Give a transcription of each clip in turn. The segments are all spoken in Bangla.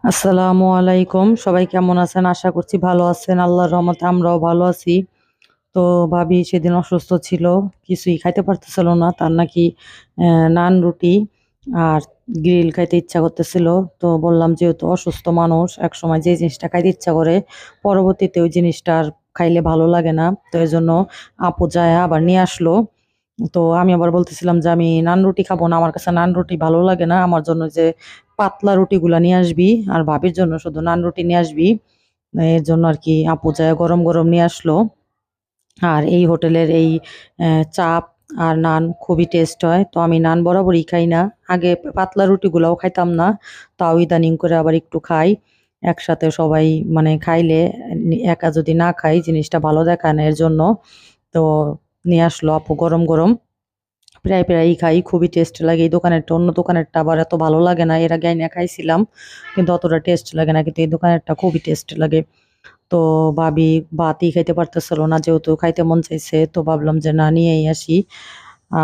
আসসালামু আলাইকুম। সবাই কেমন আছেন? আশা করছি ভালো আছেন। আল্লাহর রহমতে আমরাও ভালো আছি। তো ভাবি সেদিন অসুস্থ ছিল। কিছুই খাইতে পারতেছিল না। তার নাকি নান রুটি আর গ্রিল খাইতে ইচ্ছা করতেছিল। তো বললাম যেহেতু অসুস্থ মানুষ একসময় যে জিনিসটা খাইতে ইচ্ছা করে পরবর্তীতে ওই জিনিসটা আর খাইলে ভালো লাগে না। তো এজন্য আপু যায়া আবার নিয়ে আসলো। তো আমি আবার বলতেছিলাম যে আমি নান রুটি খাবো না, আমার কাছে নান রুটি ভালো লাগে না, আমার জন্য যে পাতলা রুটিগুলা নিয়ে আসবি আর ভাবির জন্য শুধু নান রুটি নিয়ে আসবি। এর জন্য আর কি আপু যায় গরম গরম নিয়ে আসলো। আর এই হোটেলের এই চাপ আর নান খুবই টেস্ট হয়। তো আমি নান বরাবরই খাই না, আগে পাতলা রুটিগুলাও খাইতাম না, তাও ইদানিং করে আবার একটু খাই। একসাথে সবাই মানে খাইলে একা যদি না খাই জিনিসটা ভালো দেখায় না, এর জন্য তো নিয়ে আসলো আপু গরম গরম। প্রায় প্রায়ই খাই, খুবই টেস্ট লাগে এই দোকানেরটা, অন্য দোকানেরটা আবার এত ভালো লাগে না। এর আগে আইনা খাইছিলাম কিন্তু অতটা টেস্ট লাগে না, কিন্তু এই দোকানেরটা খুবই টেস্ট লাগে। তো ভাবি ভাতই খাইতে পারতেছিল না, যেহেতু খাইতে মন চাইছে তো ভাবলাম যে না নিয়েই আসি।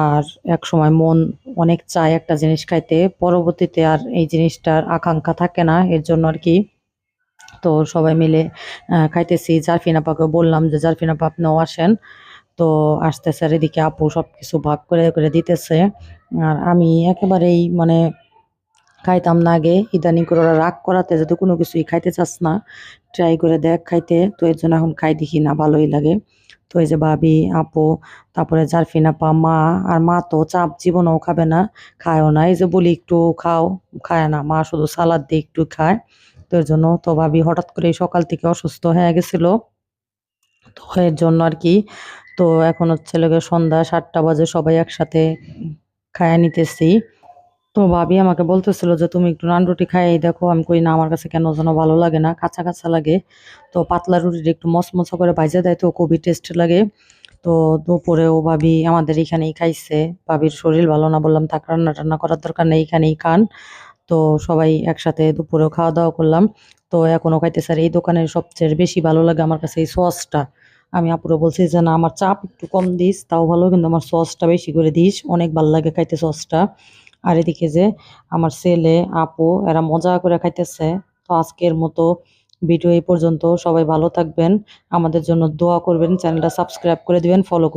আর এক সময় মন অনেক চায় একটা জিনিস খাইতে, পরবর্তীতে আর এই জিনিসটার আকাঙ্ক্ষা থাকে না, এর জন্য আর কি। তো সবাই মিলে খাইতেছি। জারফিন আপাকে বললাম যে জারফিন আপা আপনিও আসেন। তো আসতেছে আর এদিকে আপু সবকিছু ভাগ করে করে দিতেছে। আর আমি একেবারেই মানে খাইতাম না আগে, ইদানিং করে ওরা রাগ করাতে যদি কোনো কিছুই খাইতে চাস না, ট্রাই করে দেখ খাইতে। তো এর জন্য এখন খাই, দেখি না ভালোই লাগে। তো এই যে ভাবি, আপু, তারপরে জারফিন আপা, মা। আর মা তো চাপ জীবনেও খাবে না, খায়ও না। এই যে বলি একটু খাও, খায় না। মা শুধু সালাদ দিয়ে একটু খায়। তো এর জন্য তো ভাবি হঠাৎ করে সকাল থেকে অসুস্থ হয়ে গেছিল, তো এর জন্য আর কি। তো এখন হচ্ছে লোকের সন্ধ্যা 7টা বাজে, সবাই একসাথে খায়া নিতেছি। তো ভাবি আমাকে বলতেছিল যে তুমি একটু নান রুটি খাইয়ে দেখো। আমি কই না, আমার কাছে কেন যেন ভালো লাগে না, কাঁচা কাঁচা লাগে। তো পাতলা রুটিটা একটু মচমচা করে ভাইজা দেয় তো খুবই টেস্ট লাগে। তো দুপুরেও ভাবি আমাদের এখানেই খাইছে। ভাবির শরীর ভালো না, বললাম থাক রান্না টান্না করার দরকার নেই, এখানেই খান। তো সবাই একসাথে দুপুরেও খাওয়া দাওয়া করলাম। তো এখনো খাইতেছে। আর এই দোকানের সবচেয়ে বেশি ভালো লাগে আমার কাছে এই সসটা। আমি আপুরে বলছি যে না আমার চাপ একটু কম দিস তাও ভালো, কিন্তু আমার সসটা বেশি করে দিস, অনেক ভালো লাগে খাইতে সসটা। আর এদিকে যে আমার ছেলে, আপু এরা মজা করে খাইতেছে। তো আজকের মতো ভিডিও এই পর্যন্ত। সবাই ভালো থাকবেন, আমাদের জন্য দোয়া করবেন, চ্যানেলটা সাবস্ক্রাইব করে দিবেন, ফলো করবেন।